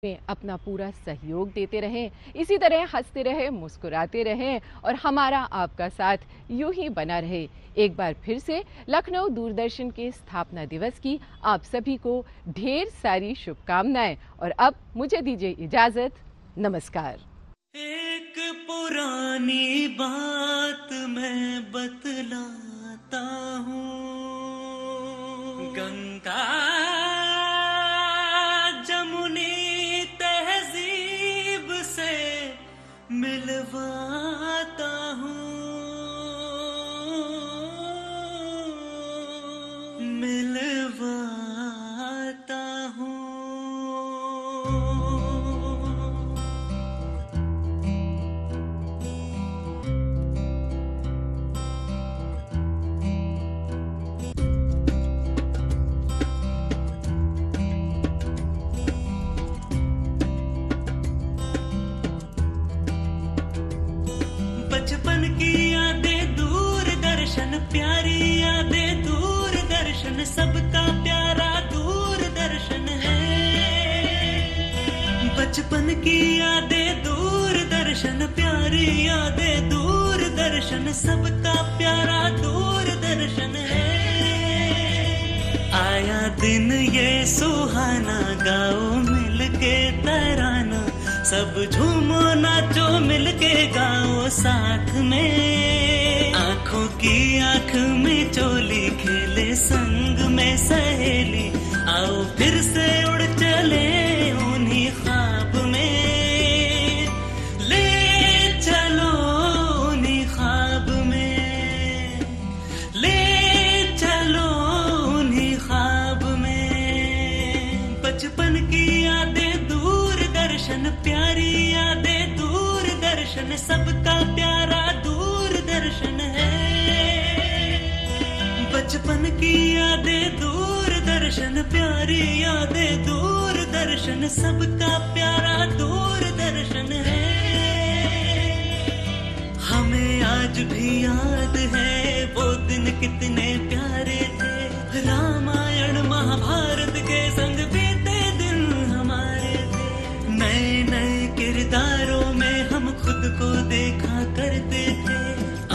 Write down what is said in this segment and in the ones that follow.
में अपना पूरा सहयोग देते रहें, इसी तरह हंसते रहें, मुस्कुराते रहें और हमारा आपका साथ यूं ही बना रहे। एक बार फिर से लखनऊ दूरदर्शन के स्थापना दिवस की आप सभी को ढेर सारी शुभकामनाएं और अब मुझे दीजिए इजाजत। नमस्कार। एक पुरानी बात मैं बतलाता हूँ, गंगा जमुनी तहजीब से मिलवाता हूँ, मिलवाता हूँ। बचपन की यादें दूरदर्शन, प्यारी यादें दूरदर्शन, सबका प्यारा दूरदर्शन है। बचपन की यादें दूरदर्शन, प्यारी यादें दूरदर्शन, सबका प्यारा दूरदर्शन है। आया दिन ये सुहाना, गाओ मिलके तराना, सब झूमो नाचो मिलके गाओ साथ में। आंखों की आंख में चोली, खेले संग में सहेली, आओ फिर से उड़ चले उन्हीं ख्वाब में। ले चलो उन्हीं ख्वाब में, ले चलो उन्हीं ख्वाब में। बचपन की यादें दूरदर्शन, प्यारी यादें दूरदर्शन, सबका प्यारा दूरदर्शन है। बचपन की यादें दूरदर्शन, प्यारी यादें दूरदर्शन, सबका प्यारा दूरदर्शन है। हमें आज भी याद है वो दिन कितने प्यारे थे, रामायण महाभारत के संग बीते दिन हमारे थे। नए नए किरदारों में हम खुद को देखा करते थे,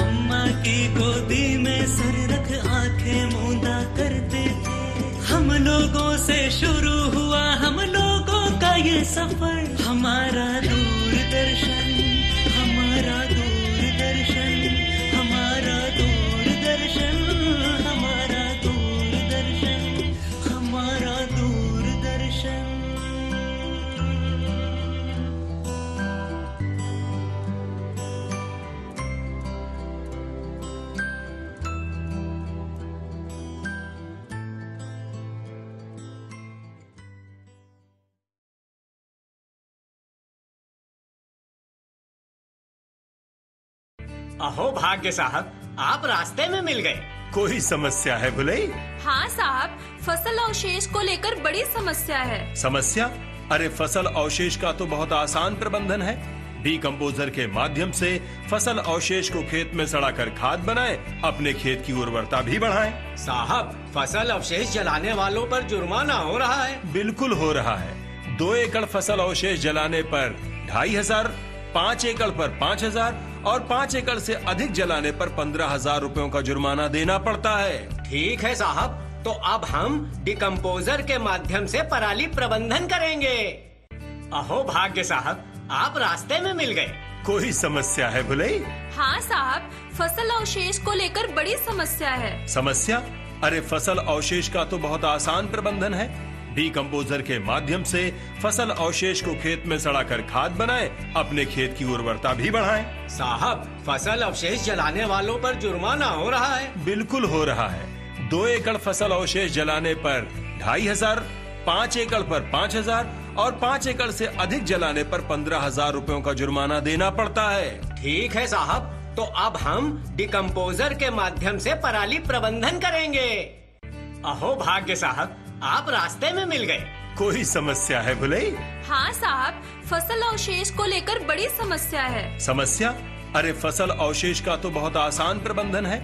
अम्मा की गोदी में सर रख आंखें मूंदा करते थे। हम लोगों से शुरू हुआ हम लोगों का ये सफर, हमारा दूरदर्शन, हमारा दूरदर्शन, हमारा दूरदर्शन, हमारा दूरदर्शन, हमारा दूरदर्शन। अहो भाग्य साहब, आप रास्ते में मिल गए। कोई समस्या है भुलई? हाँ साहब, फसल अवशेष को लेकर बड़ी समस्या है। समस्या? अरे फसल अवशेष का तो बहुत आसान प्रबंधन है। डीकम्पोजर के माध्यम से फसल अवशेष को खेत में सड़ाकर खाद बनाएं, अपने खेत की उर्वरता भी बढ़ाएं। साहब, फसल अवशेष जलाने वालों पर जुर्माना हो रहा है। बिल्कुल हो रहा है। 2 एकड़ फसल अवशेष जलाने पर 2500, 5 एकड़ पर 5000 और 5 एकड़ से अधिक जलाने पर 15,000 रुपयों का जुर्माना देना पड़ता है। ठीक है साहब, तो अब हम डिकम्पोजर के माध्यम से पराली प्रबंधन करेंगे। अहो भाग्य साहब, आप रास्ते में मिल गए। कोई समस्या है भुलई? हाँ साहब, फसल अवशेष को लेकर बड़ी समस्या है। समस्या? अरे फसल अवशेष का तो बहुत आसान प्रबंधन है। डीकम्पोजर के माध्यम से फसल अवशेष को खेत में सड़ाकर खाद बनाएं, अपने खेत की उर्वरता भी बढ़ाएं। साहब, फसल अवशेष जलाने वालों पर जुर्माना हो रहा है। बिल्कुल हो रहा है। 2 एकड़ फसल अवशेष जलाने पर 2500, 5 एकड़ पर 5000 और 5 एकड़ से अधिक जलाने पर 15,000 रुपयों का जुर्माना देना पड़ता है। ठीक है साहब, तो अब हम डिकम्पोजर के माध्यम से पराली प्रबंधन करेंगे। अहो भाग्य साहब, आप रास्ते में मिल गए। कोई समस्या है भुलई? हाँ साहब, फसल अवशेष को लेकर बड़ी समस्या है। समस्या? अरे फसल अवशेष का तो बहुत आसान प्रबंधन है।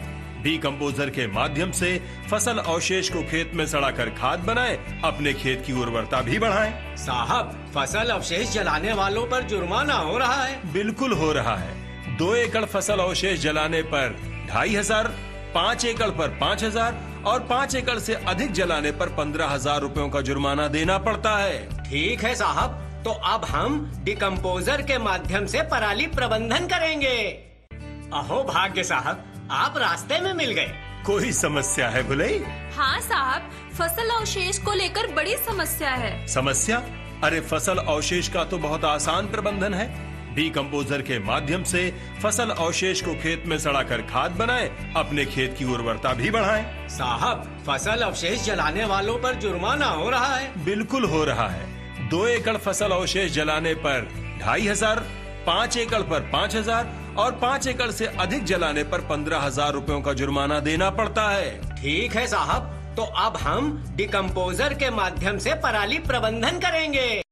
डीकंपोजर के माध्यम से फसल अवशेष को खेत में सड़ाकर खाद बनाएं, अपने खेत की उर्वरता भी बढ़ाएं। साहब, फसल अवशेष जलाने वालों पर जुर्माना हो रहा है। बिल्कुल हो रहा है। 2 एकड़ फसल अवशेष जलाने पर 2500, 5 एकड़ पर 5000 और 5 एकड़ से अधिक जलाने पर 15,000 रुपयों का जुर्माना देना पड़ता है। ठीक है साहब, तो अब हम डिकम्पोजर के माध्यम से पराली प्रबंधन करेंगे। अहो भाग्य साहब, आप रास्ते में मिल गए। कोई समस्या है भुलई? हाँ साहब, फसल अवशेष को लेकर बड़ी समस्या है। समस्या? अरे फसल अवशेष का तो बहुत आसान प्रबंधन है। डीकंपोजर के माध्यम से फसल अवशेष को खेत में सड़ाकर खाद बनाएं, अपने खेत की उर्वरता भी बढ़ाएं। साहब, फसल अवशेष जलाने वालों पर जुर्माना हो रहा है। बिल्कुल हो रहा है। 2 एकड़ फसल अवशेष जलाने पर 2500, 5 एकड़ पर 5000 और 5 एकड़ से अधिक जलाने पर 15,000 रुपयों का जुर्माना देना पड़ता है। ठीक है साहब, तो अब हम डिकम्पोजर के माध्यम से पराली प्रबंधन करेंगे।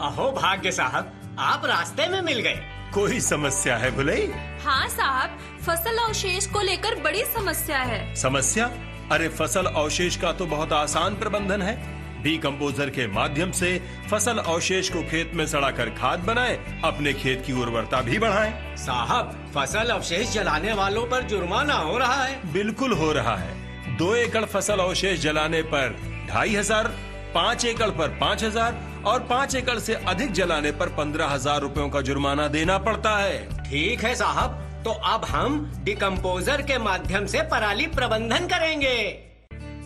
अहो भाग्य साहब, आप रास्ते में मिल गए। कोई समस्या है भुलई? हाँ साहब, फसल अवशेष को लेकर बड़ी समस्या है। समस्या? अरे फसल अवशेष का तो बहुत आसान प्रबंधन है। डीकंपोजर के माध्यम से फसल अवशेष को खेत में सड़ाकर खाद बनाएं, अपने खेत की उर्वरता भी बढ़ाएं। साहब, फसल अवशेष जलाने वालों पर जुर्माना हो रहा है। बिल्कुल हो रहा है। 2 एकड़ फसल अवशेष जलाने पर 2500, 5 एकड़ पर 5000 और 5 एकड़ से अधिक जलाने पर 15,000 रुपयों का जुर्माना देना पड़ता है। ठीक है साहब, तो अब हम डिकम्पोजर के माध्यम से पराली प्रबंधन करेंगे।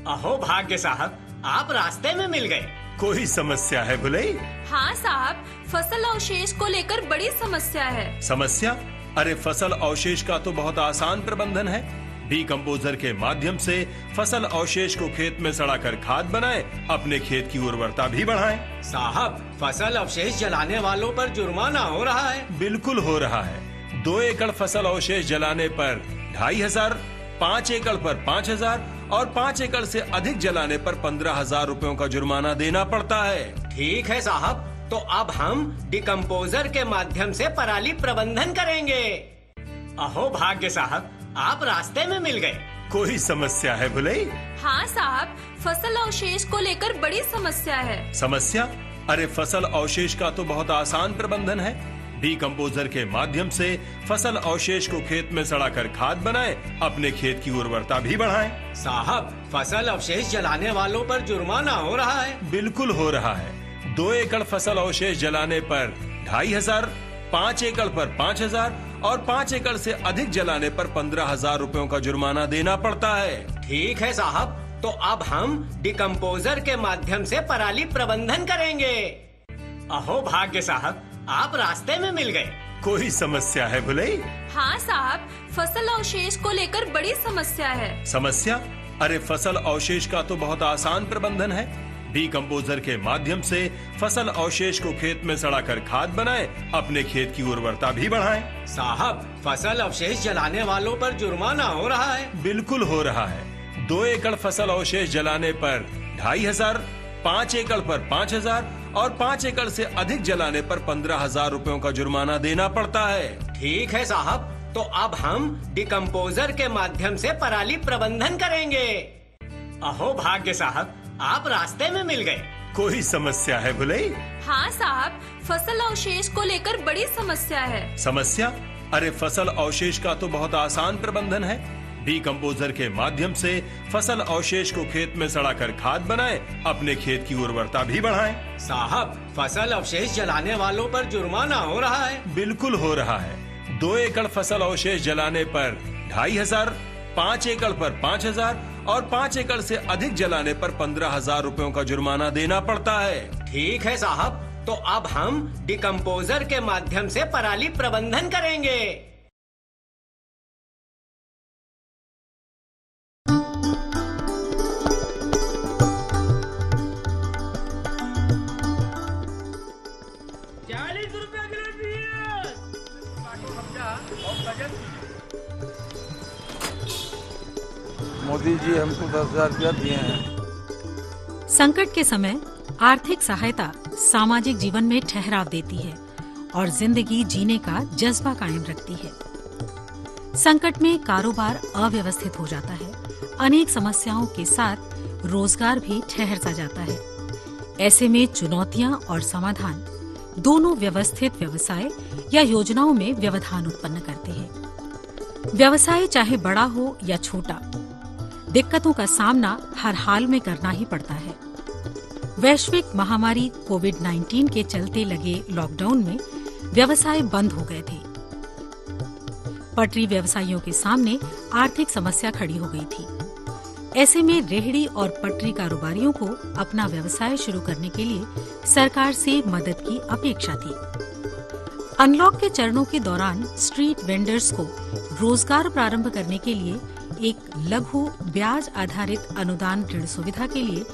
अहो भाग्य साहब, आप रास्ते में मिल गए। कोई समस्या है भुलई? हाँ साहब, फसल अवशेष को लेकर बड़ी समस्या है। समस्या? अरे फसल अवशेष का तो बहुत आसान प्रबंधन है। डीकंपोजर के माध्यम से फसल अवशेष को खेत में सड़ाकर खाद बनाएं, अपने खेत की उर्वरता भी बढ़ाएं। साहब, फसल अवशेष जलाने वालों पर जुर्माना हो रहा है। बिल्कुल हो रहा है। 2 एकड़ फसल अवशेष जलाने पर 2500, 5 एकड़ पर 5000 और 5 एकड़ से अधिक जलाने पर 15,000 रुपयों का जुर्माना देना पड़ता है। ठीक है साहब, तो अब हम डिकम्पोजर के माध्यम से पराली प्रबंधन करेंगे। अहो भाग्य साहब, आप रास्ते में मिल गए। कोई समस्या है भुलई? हाँ साहब, फसल अवशेष को लेकर बड़ी समस्या है। समस्या? अरे फसल अवशेष का तो बहुत आसान प्रबंधन है। डीकंपोजर के माध्यम से फसल अवशेष को खेत में सड़ाकर खाद बनाएं, अपने खेत की उर्वरता भी बढ़ाएं। साहब, फसल अवशेष जलाने वालों पर जुर्माना हो रहा है। बिल्कुल हो रहा है। 2 एकड़ फसल अवशेष जलाने पर 2500, 5 एकड़ पर 5000 और 5 एकड़ से अधिक जलाने पर 15,000 रुपयों का जुर्माना देना पड़ता है। ठीक है साहब, तो अब हम डिकम्पोजर के माध्यम से पराली प्रबंधन करेंगे। अहो भाग्य साहब, आप रास्ते में मिल गए। कोई समस्या है भुलई? हाँ साहब, फसल अवशेष को लेकर बड़ी समस्या है। समस्या? अरे फसल अवशेष का तो बहुत आसान प्रबंधन है। डीकंपोजर के माध्यम से फसल अवशेष को खेत में सड़ाकर खाद बनाएं, अपने खेत की उर्वरता भी बढ़ाएं। साहब, फसल अवशेष जलाने वालों पर जुर्माना हो रहा है। बिल्कुल हो रहा है। 2 एकड़ फसल अवशेष जलाने पर 2500, 5 एकड़ पर 5000 और 5 एकड़ से अधिक जलाने पर 15,000 रुपयों का जुर्माना देना पड़ता है। ठीक है साहब, तो अब हम डिकम्पोजर के माध्यम से पराली प्रबंधन करेंगे। अहो भाग्य साहब, आप रास्ते में मिल गए। कोई समस्या है भुलई? हाँ साहब, फसल अवशेष को लेकर बड़ी समस्या है। समस्या? अरे फसल अवशेष का तो बहुत आसान प्रबंधन है। डीकंपोजर के माध्यम से फसल अवशेष को खेत में सड़ाकर खाद बनाएं, अपने खेत की उर्वरता भी बढ़ाएं। साहब, फसल अवशेष जलाने वालों पर जुर्माना हो रहा है। बिल्कुल हो रहा है। 2 एकड़ फसल अवशेष जलाने पर 2500, 5 एकड़ पर 5000 और 5 एकड़ से अधिक जलाने पर 15,000 रुपयों का जुर्माना देना पड़ता है। ठीक है साहब, तो अब हम डिकम्पोजर के माध्यम से पराली प्रबंधन करेंगे। मोदी जी हमको 10,000 रुपया दिए हैं। संकट के समय आर्थिक सहायता सामाजिक जीवन में ठहराव देती है और जिंदगी जीने का जज्बा कायम रखती है। संकट में कारोबार अव्यवस्थित हो जाता है, अनेक समस्याओं के साथ रोजगार भी ठहर सा जाता है। ऐसे में चुनौतियां और समाधान दोनों व्यवस्थित व्यवसाय या योजनाओं में व्यवधान उत्पन्न करते हैं। व्यवसाय चाहे बड़ा हो या छोटा, दिक्कतों का सामना हर हाल में करना ही पड़ता है। वैश्विक महामारी कोविड-19 के चलते लगे लॉकडाउन में व्यवसाय बंद हो गए थे। पटरी व्यवसायियों के सामने आर्थिक समस्या खड़ी हो गई थी। ऐसे में रेहड़ी और पटरी कारोबारियों को अपना व्यवसाय शुरू करने के लिए सरकार से मदद की अपेक्षा थी। अनलॉक के चरणों के दौरान स्ट्रीट वेंडर्स को रोजगार प्रारंभ करने के लिए एक लघु ब्याज आधारित अनुदान ऋण सुविधा के लिए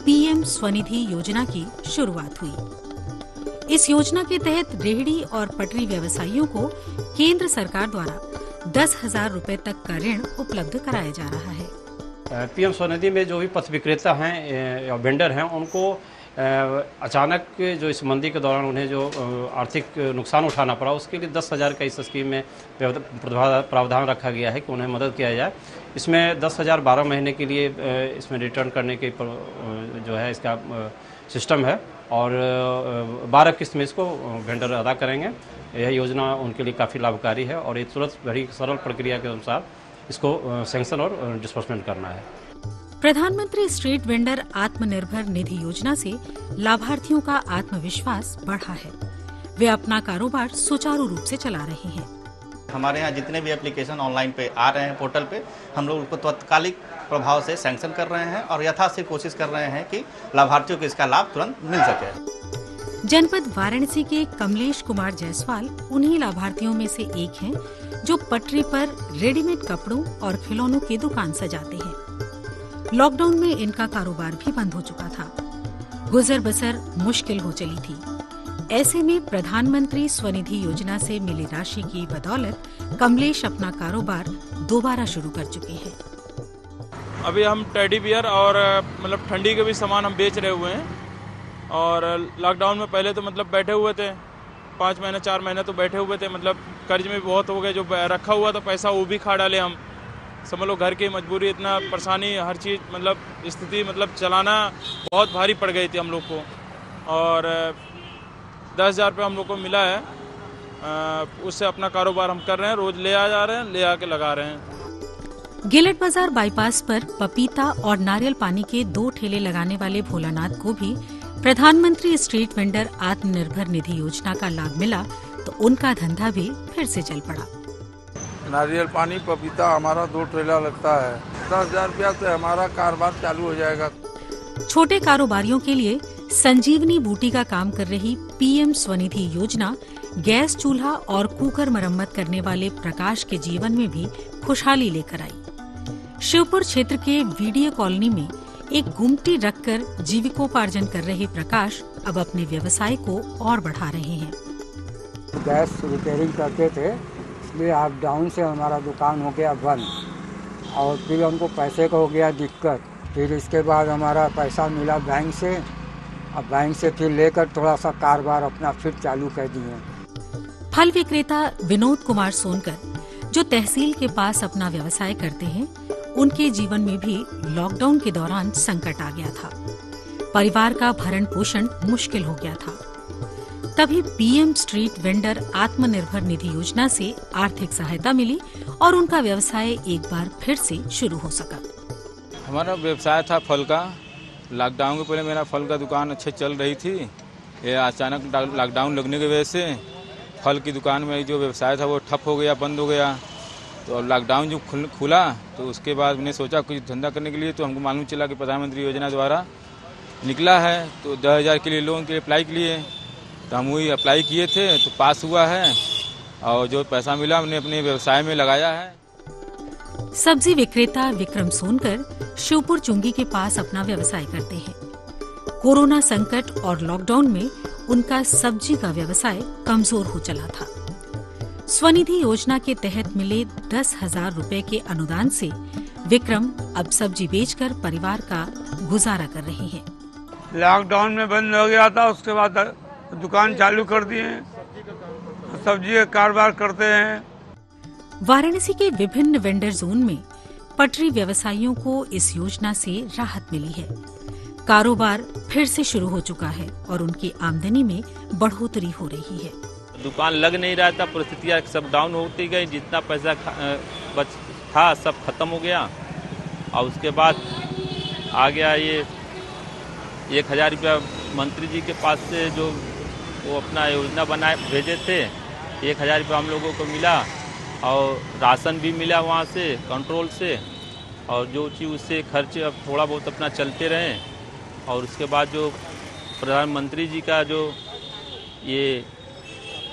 पीएम स्वनिधि योजना की शुरुआत हुई। इस योजना के तहत रेहड़ी और पटरी व्यवसायियों को केंद्र सरकार द्वारा 10,000 रुपए तक का ऋण उपलब्ध कराया जा रहा है। पीएम स्वनिधि में जो भी पथ विक्रेता हैं या वेंडर हैं, उनको अचानक जो इस मंदी के दौरान उन्हें जो आर्थिक नुकसान उठाना पड़ा, उसके लिए 10,000 का इस स्कीम में प्रावधान रखा गया है कि उन्हें मदद किया जाए। इसमें 10,000 12 महीने के लिए इसमें रिटर्न करने के जो है इसका सिस्टम है और 12 किस्त में इसको वेंडर अदा करेंगे। यह योजना उनके लिए काफ़ी लाभकारी है और ये तुरंत बड़ी सरल प्रक्रिया के अनुसार इसको सैंक्शन और डिस्बर्समेंट करना है। प्रधानमंत्री स्ट्रीट वेंडर आत्मनिर्भर निधि योजना से लाभार्थियों का आत्मविश्वास बढ़ा है। वे अपना कारोबार सुचारू रूप से चला रहे हैं। हमारे यहाँ जितने भी एप्लीकेशन ऑनलाइन पे आ रहे हैं पोर्टल पे, हम लोग उनको तत्कालिक प्रभाव से सैंक्शन कर रहे हैं और यथाशीघ्र कोशिश कर रहे हैं कि लाभार्थियों को इसका लाभ तुरंत मिल सके। जनपद वाराणसी के कमलेश कुमार जायसवाल उन्हीं लाभार्थियों में से एक हैं जो पटरी पर रेडीमेड कपड़ों और खिलौनों की दुकान सजाते हैं। लॉकडाउन में इनका कारोबार भी बंद हो चुका था। गुजर बसर मुश्किल हो चली थी। ऐसे में प्रधानमंत्री स्वनिधि योजना से मिली राशि की बदौलत कमलेश अपना कारोबार दोबारा शुरू कर चुके हैं। अभी हम टेडी बियर और मतलब ठंडी के भी सामान हम बेच रहे हुए हैं। और लॉकडाउन में पहले तो मतलब बैठे हुए थे, 5 महीने 4 महीने तो बैठे हुए थे, मतलब कर्ज में बहुत हो गए। जो रखा हुआ था पैसा वो भी खा डाले हम। समझ लो घर की मजबूरी, इतना परेशानी, हर चीज़ मतलब स्थिति मतलब चलाना बहुत भारी पड़ गई थी हम लोग को। और 10,000 रुपये हम लोग को मिला है, उससे अपना कारोबार हम कर रहे हैं। रोज ले आ जा रहे हैं, ले आके लगा रहे हैं। गिलट बाजार बाईपास पर पपीता और नारियल पानी के 2 ठेले लगाने वाले भोलानाथ को भी प्रधानमंत्री स्ट्रीट वेंडर आत्मनिर्भर निधि योजना का लाभ मिला तो उनका धंधा भी फिर से चल पड़ा। नारियल पानी पपीता हमारा 2 ठेला लगता है। 10,000 रुपया से हमारा कारोबार चालू हो जाएगा। छोटे कारोबारियों के लिए संजीवनी बूटी का काम कर रही पीएम स्वनिधि योजना गैस चूल्हा और कुकर मरम्मत करने वाले प्रकाश के जीवन में भी खुशहाली लेकर आई। शिवपुर क्षेत्र के वीडियो कॉलोनी में एक गुमटी रखकर जीविकोपार्जन कर रहे प्रकाश अब अपने व्यवसाय को और बढ़ा रहे हैं। गैस रिपेयरिंग करते थे, इसलिए लॉकडाउन से हमारा दुकान हो गया बंद और फिर हमको पैसे का हो गया दिक्कत। फिर इसके बाद हमारा पैसा मिला बैंक से, अब बैंक से फिर लेकर थोड़ा सा कारोबार अपना फिर चालू कर दिए। फल विक्रेता विनोद कुमार सोनकर जो तहसील के पास अपना व्यवसाय करते हैं, उनके जीवन में भी लॉकडाउन के दौरान संकट आ गया था। परिवार का भरण पोषण मुश्किल हो गया था। तभी PM street vendor Atmanirbhar Nidhi योजना से आर्थिक सहायता मिली और उनका व्यवसाय एक बार फिर से शुरू हो सका। हमारा व्यवसाय था फल का। लॉकडाउन के पहले मेरा फल का दुकान अच्छे चल रही थी। ये अचानक लॉकडाउन लगने की वजह से फल की दुकान में जो व्यवसाय था वो ठप हो गया, बंद हो गया। तो लॉकडाउन जो खुला तो उसके बाद मैंने सोचा कुछ धंधा करने के लिए, तो हमको मालूम चला कि प्रधानमंत्री योजना द्वारा निकला है, तो 10,000 के लिए लोन के लिए अप्लाई किए। तो हम वही अप्लाई किए थे तो पास हुआ है और जो पैसा मिला हमने अपने व्यवसाय में लगाया है। सब्जी विक्रेता विक्रम सोनकर शिवपुर चुंगी के पास अपना व्यवसाय करते हैं। कोरोना संकट और लॉकडाउन में उनका सब्जी का व्यवसाय कमजोर हो चला था। स्वनिधि योजना के तहत मिले 10,000 रुपए के अनुदान से विक्रम अब सब्जी बेचकर परिवार का गुजारा कर रहे हैं। लॉकडाउन में बंद हो गया था, उसके बाद दुकान चालू कर दिए, सब्जी का कारोबार करते हैं। वाराणसी के विभिन्न वेंडर जोन में पटरी व्यवसायियों को इस योजना से राहत मिली है। कारोबार फिर से शुरू हो चुका है और उनकी आमदनी में बढ़ोतरी हो रही है। दुकान लग नहीं रहा था, परिस्थितियाँ सब डाउन होती गई, जितना पैसा बच था सब खत्म हो गया। और उसके बाद आ गया ये 1000 रुपया मंत्री जी के पास से जो वो अपना योजना बनाए भेजे थे, 1000 रुपया हम लोगों को मिला और राशन भी मिला वहाँ से कंट्रोल से, और जो चीज़ उससे खर्चे अब थोड़ा बहुत अपना चलते रहे। और उसके बाद जो प्रधानमंत्री जी का जो ये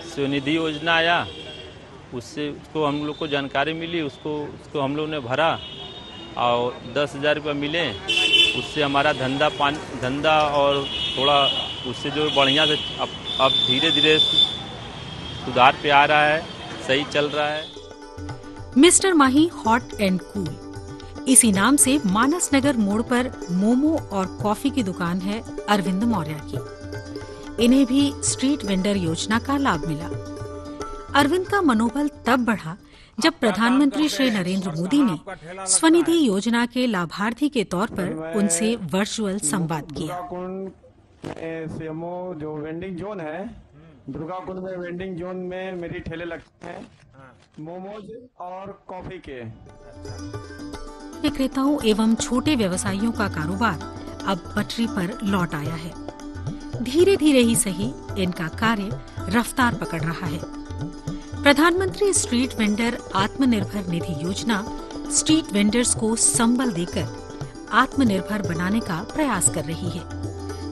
स्वनिधि योजना आया, उससे उसको हम लोग को जानकारी मिली, उसको हम लोग ने भरा और 10,000 रुपये मिले। उससे हमारा धंधा और थोड़ा उससे जो बढ़िया से अब धीरे धीरे सुधार पे आ रहा है, सही चल रहा है। Mister Mahi hot and cool, इसी नाम से मानस नगर मोड़ पर मोमो और कॉफी की दुकान है अरविंद मौर्य की। इन्हें भी स्ट्रीट वेंडर योजना का लाभ मिला। अरविंद का मनोबल तब बढ़ा जब प्रधानमंत्री श्री नरेंद्र मोदी ने स्वनिधि योजना के लाभार्थी के तौर पर उनसे वर्चुअल संवाद किया। जो वेंडिंग जोन है, दुर्गा कुंड में वेंडिंग जोन में मेरी ठेले लगते हैं मोमोज और कॉफी के। विक्रेताओं एवं छोटे व्यवसायियों का कारोबार अब पटरी पर लौट आया है। धीरे धीरे ही सही इनका कार्य रफ्तार पकड़ रहा है। प्रधानमंत्री स्ट्रीट वेंडर आत्मनिर्भर निधि योजना स्ट्रीट वेंडर्स को संबल देकर आत्मनिर्भर बनाने का प्रयास कर रही है,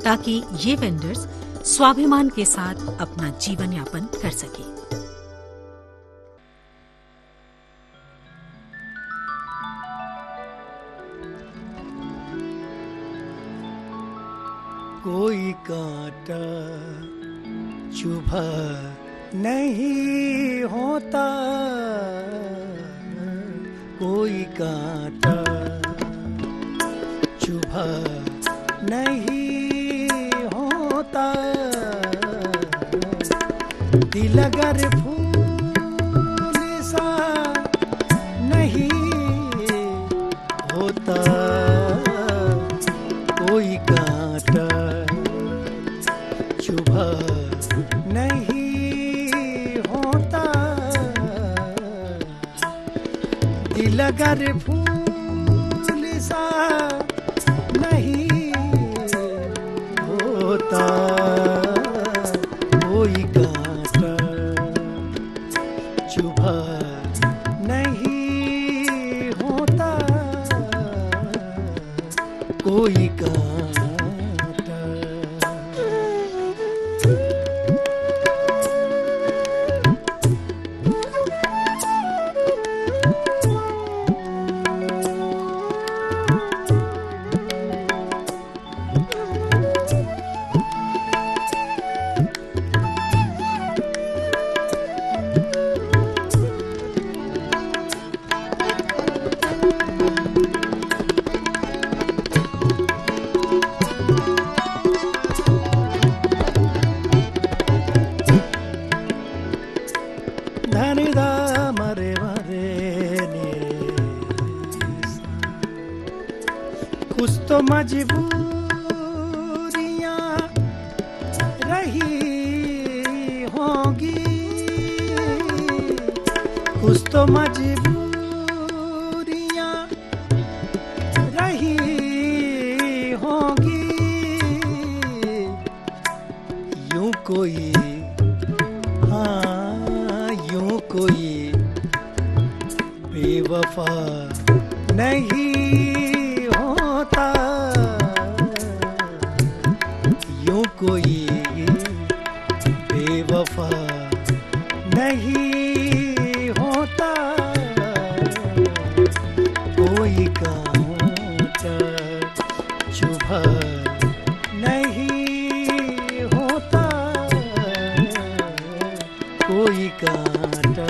ताकि ये वेंडर्स स्वाभिमान के साथ अपना जीवन यापन कर सके। कोई कांटा चुभा नहीं होता, कोई कांटा चुभा नहीं होता, दिल अगर फूल सा नहीं होता, कोई कांटा चुभा नहीं होता, दिल अगर फूल सा नहीं होता, कोई कांटा चुभा नहीं होता, कोई कांटा। कुछ तो मजबूरियां रही होंगी, कुछ तो मजबूरियां रही होंगी, यूं कोई यूं कोई बेवफा नहीं होता, यूं कोई बेवफा नहीं होता, कोई कांटा चुभा नहीं होता, कोई कांटा।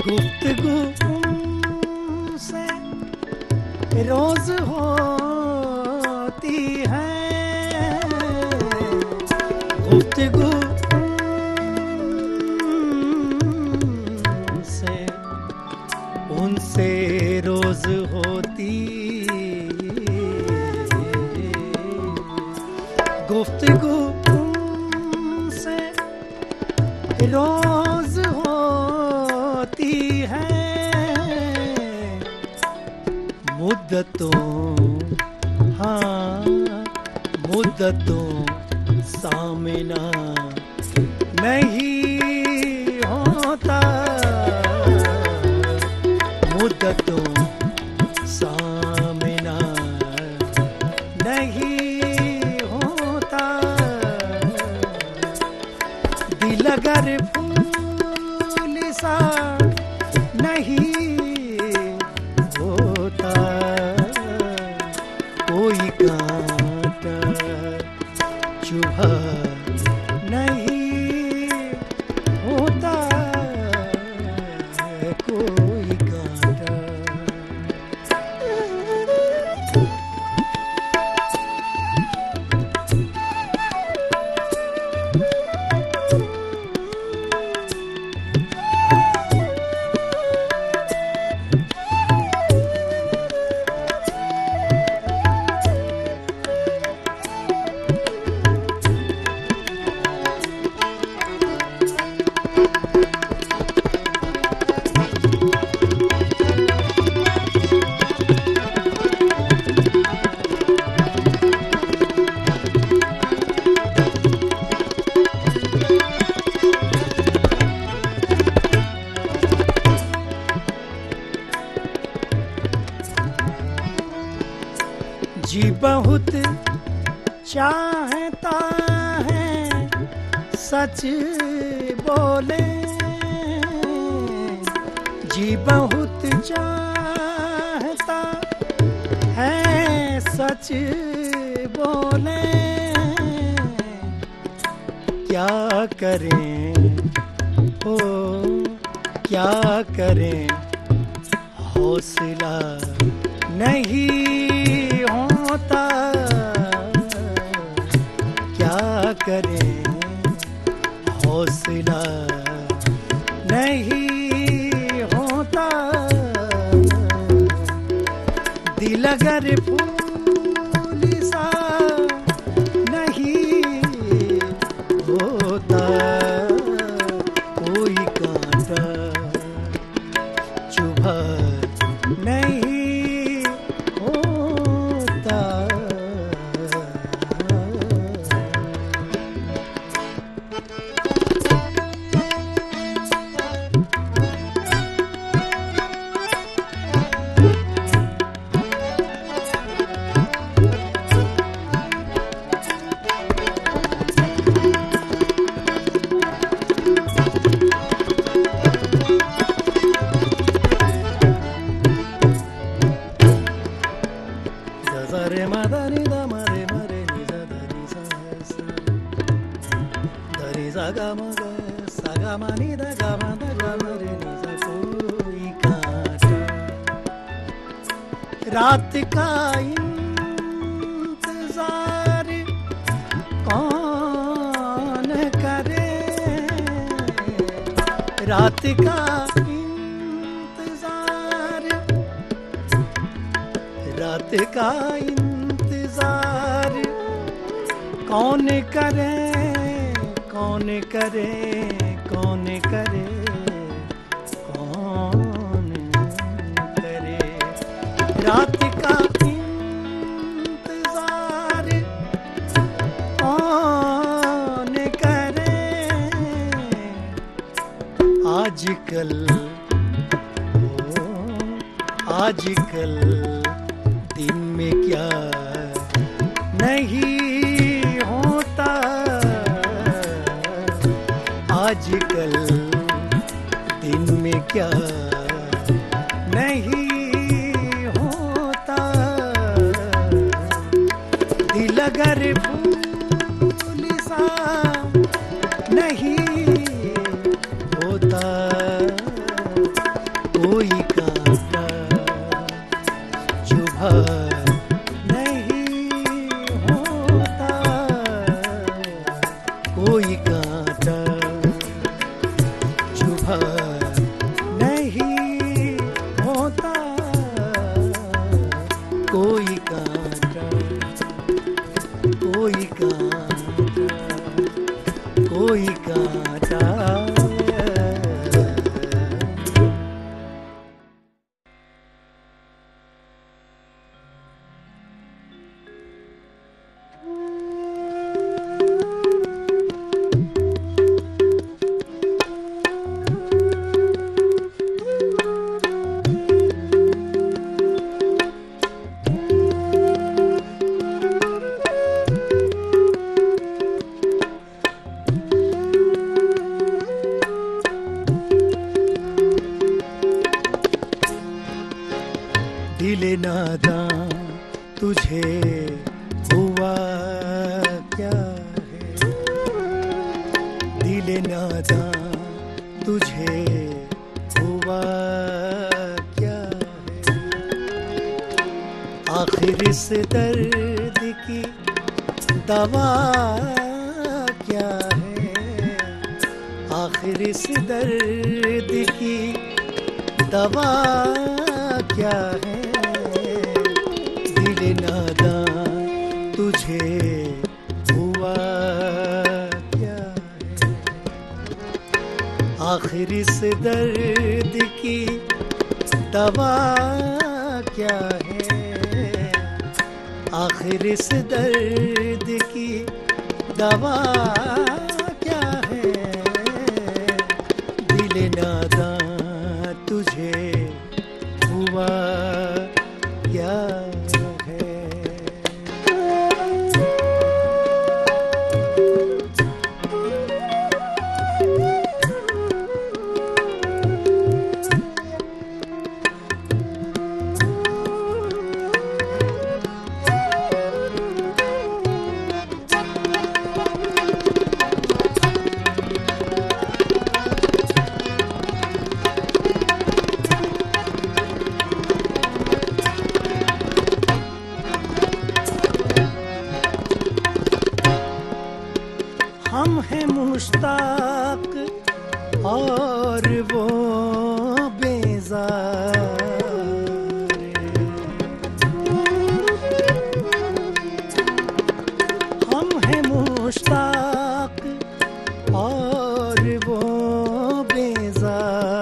गुफ्तगू से रोज होती है, गुफ्तगू से उनसे रोज होती, गुफ्तगू से रोज होती है, मुद्दतों हाँ मुद्दतों सामना नहीं होता, मुद्दतों सामना नहीं होता, दिल अगर फूल सा नहीं होता, कोई कांटा चुभा नहीं होता, कोई कांटा। जी बहुत चाहता है सच बोले, जी बहुत चाहता है सच बोले, क्या करें हो क्या करें, हौसला नहीं होता, क्या करें हौसला नहीं होता, दिल अगर फूल सा नहीं होता, कोई कांटा चुभा नहीं होता। रात का इंतजार कौन करे, रात का इंतजार, रात का इंतजार कौन करे, कौन करे, कौन करे, कौन करे, रात का इंतजार कौन करे, आजकल आजकल दिन में क्या नहीं होता, आजकल दिन में क्या नहीं होता, दिल अगर फूल सा नहीं होता, लोहा नहीं होता, कोई कांटा, कोई कांटा, कोई कांटा। दिले नादां तुझे हुआ क्या है, दिले नादां तुझे हुआ क्या है, आखिर इस दर्द की दवा क्या है, आखिर इस दर्द की दवा क्या है, दिल नादां तुझे हुआ क्या है, आखिर इस दर्द की दवा क्या है, आखिर इस दर्द की दवा क्या है, दिल नादां तुझे हुआ क्या है। हम हैं मुश्ताक और वो बेजार, हम हैं मुश्ताक और वो बेजार,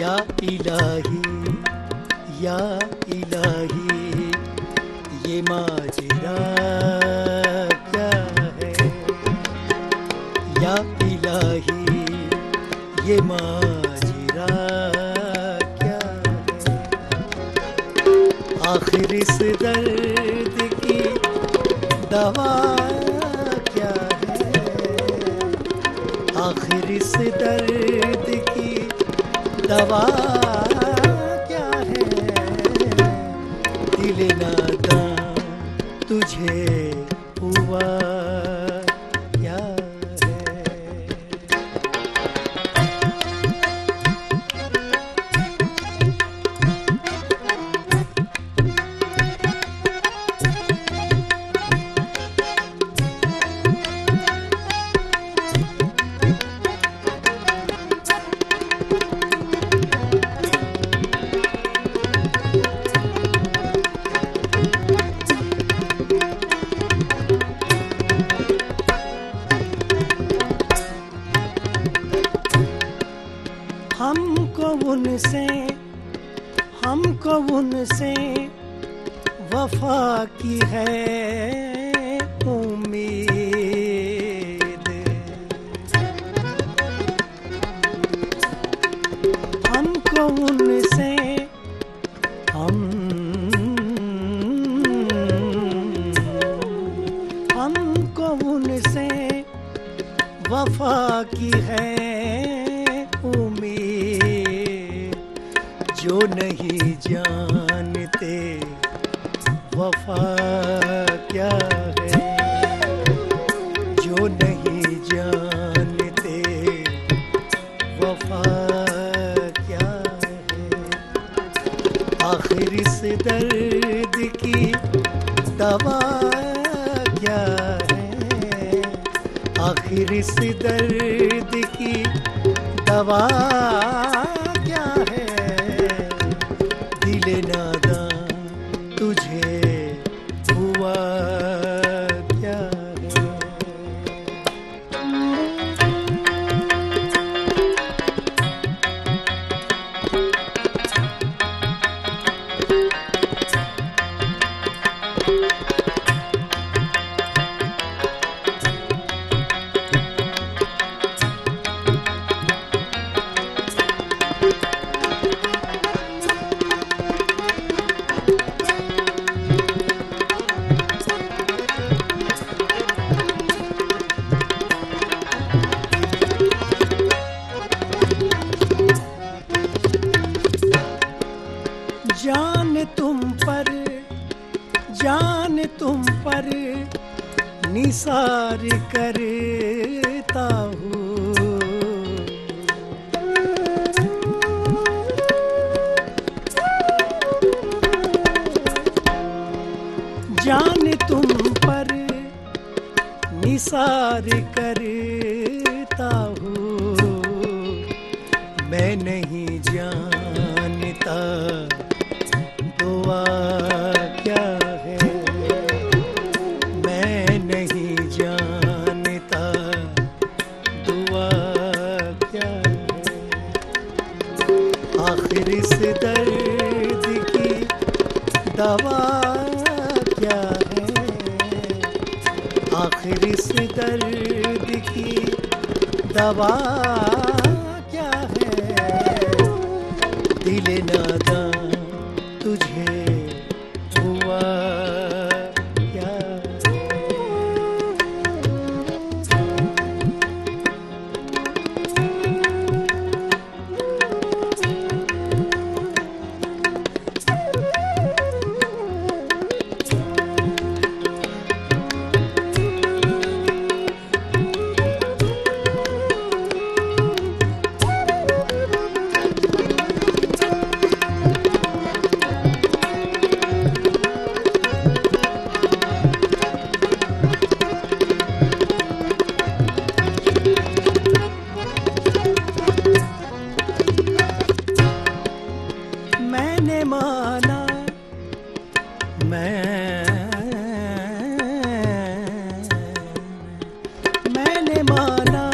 या इलाही या इलाही ये माजरा या इलाही ये माजरा क्या है, आखिर इस दर्द की दवा क्या है, आखिर इस दर्द की दवा क्या है, दिल नादां तुझे हुआ क्या है। हमको उनसे वफा की है उम्मीद, हमको उनसे हमको उनसे वफा की है उम्मीद, जो नहीं जानते वफा क्या है, जो नहीं जानते वफा क्या है, आखिर इस दर्द की दवा क्या है, आखिर इस दर्द की दवा क्या है, दिल नादां तुझे हुआ क्या है। जान तुम पर निसार करता हूँ, जान तुम पर निसार करता हूँ, मैं नहीं जानता दुआ क्या है, मैं नहीं जानता दुआ क्या है। आखिर इस दर्द की दवा क्या है, आखिर इस दर्द की दवा क्या है। दिल नादां तुझे हुआ क्या है। मैंने माना मैंने माना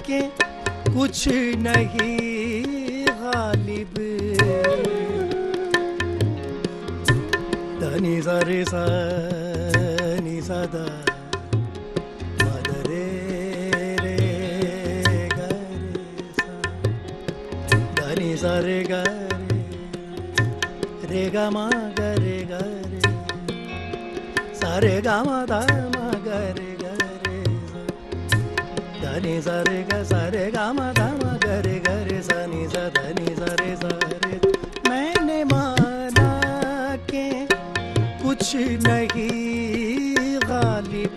कि कुछ नहीं गालिब, धनी सारे सा नि सदा मदरे रे गरे सा, धनी सारे गा रे गा मा गा रे गा रे, सा रे गा मा धा मा गा रे गा रे सा, धनी सा रे गा मा धा मा गा रे सा नि सा धनी सा रे। मैंने माना के कुछ नहीं गालिब,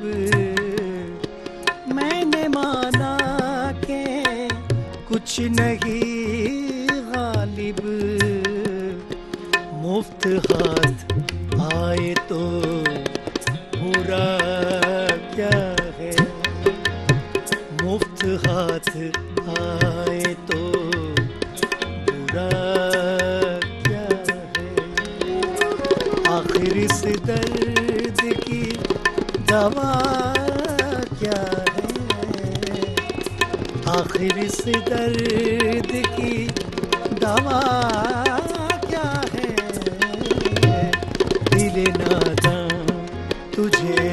मैंने माना के कुछ नहीं गालिब, मुफ्त हाथ आए तो बुरा क्या है, मुफ्त हाथ आए तो बुरा क्या है। आखिर इस दर्द की दवा क्या है, आखिर इस दर्द की दवा क्या है। दिल नादां तुझे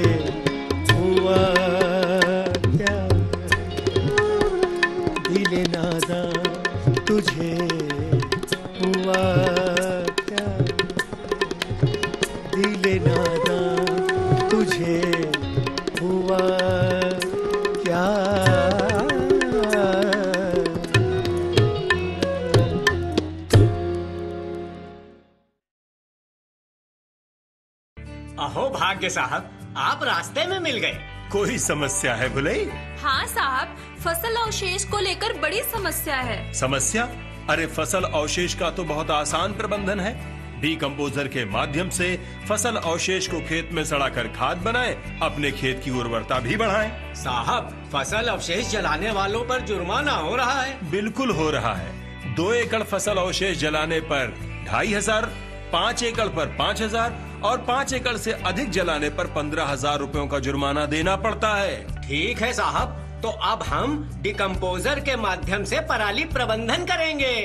हुआ क्या है, दिल नादां तुझे हुआ क्या, दिल नादां तुझे हुआ क्या। अहो भाग्य साहब, आप रास्ते में मिल गए। कोई समस्या है भुलई? हाँ साहब, फसल अवशेष को लेकर बड़ी समस्या है। समस्या? अरे फसल अवशेष का तो बहुत आसान प्रबंधन है। डीकंपोजर के माध्यम से फसल अवशेष को खेत में सड़ाकर खाद बनाएं, अपने खेत की उर्वरता भी बढ़ाएं। साहब, फसल अवशेष जलाने वालों पर जुर्माना हो रहा है। बिल्कुल हो रहा है। 2 एकड़ फसल अवशेष जलाने पर 2500, 5 एकड़ पर 5000 और 5 एकड़ से अधिक जलाने पर 15,000 रुपयों का जुर्माना देना पड़ता है। ठीक है साहब, तो अब हम डीकंपोजर के माध्यम से पराली प्रबंधन करेंगे।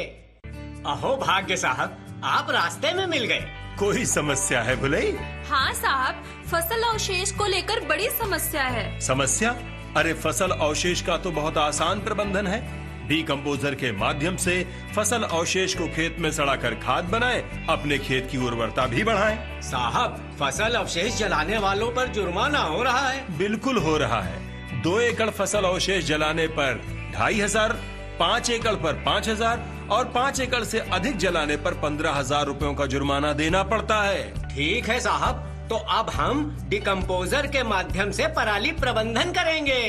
अहो भाग्य साहब, आप रास्ते में मिल गए। कोई समस्या है भुलई? हाँ साहब, फसल अवशेष को लेकर बड़ी समस्या है। समस्या? अरे फसल अवशेष का तो बहुत आसान प्रबंधन है। डीकंपोजर के माध्यम से फसल अवशेष को खेत में सड़ाकर खाद बनाएं, अपने खेत की उर्वरता भी बढ़ाएं। साहब, फसल अवशेष जलाने वालों पर जुर्माना हो रहा है। बिल्कुल हो रहा है। 2 एकड़ फसल अवशेष जलाने पर 2500, 5 एकड़ पर 5000 और 5 एकड़ से अधिक जलाने पर 15,000 रुपयों का जुर्माना देना पड़ता है। ठीक है साहब, तो अब हम डीकंपोजर के माध्यम से पराली प्रबंधन करेंगे।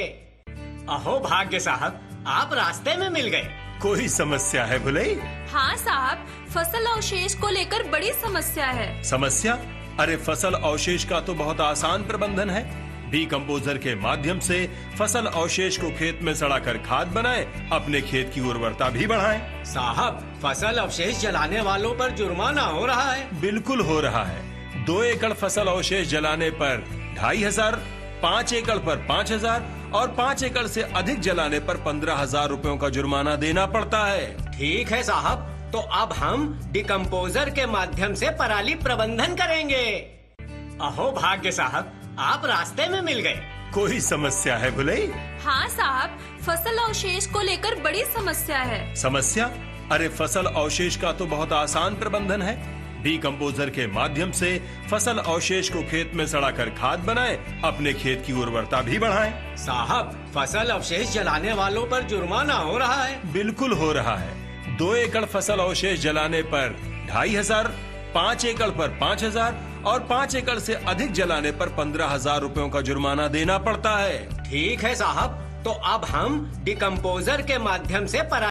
अहो भाग्य साहब, आप रास्ते में मिल गए। कोई समस्या है भुलई? हाँ साहब, फसल अवशेष को लेकर बड़ी समस्या है। समस्या? अरे फसल अवशेष का तो बहुत आसान प्रबंधन है। डीकंपोजर के माध्यम से फसल अवशेष को खेत में सड़ाकर खाद बनाएं, अपने खेत की उर्वरता भी बढ़ाएं। साहब, फसल अवशेष जलाने वालों पर जुर्माना हो रहा है। बिल्कुल हो रहा है। 2 एकड़ फसल अवशेष जलाने पर 2500, 5 एकड़ पर 5000 और 5 एकड़ से अधिक जलाने पर 15,000 रुपयों का जुर्माना देना पड़ता है। ठीक है साहब, तो अब हम डीकंपोजर के माध्यम से पराली प्रबंधन करेंगे। अहो भाग्य साहब, आप रास्ते में मिल गए। कोई समस्या है भुलई? हाँ साहब, फसल अवशेष को लेकर बड़ी समस्या है। समस्या? अरे फसल अवशेष का तो बहुत आसान प्रबंधन है। डीकंपोजर के माध्यम से फसल अवशेष को खेत में सड़ाकर खाद बनाएं, अपने खेत की उर्वरता भी बढ़ाएं। साहब, फसल अवशेष जलाने वालों पर जुर्माना हो रहा है। बिल्कुल हो रहा है। 2 एकड़ फसल अवशेष जलाने पर 2500, 5 एकड़ पर 5000 और 5 एकड़ से अधिक जलाने पर 15,000 रुपयों का जुर्माना देना पड़ता है। ठीक है साहब, तो अब हम डीकंपोजर के माध्यम से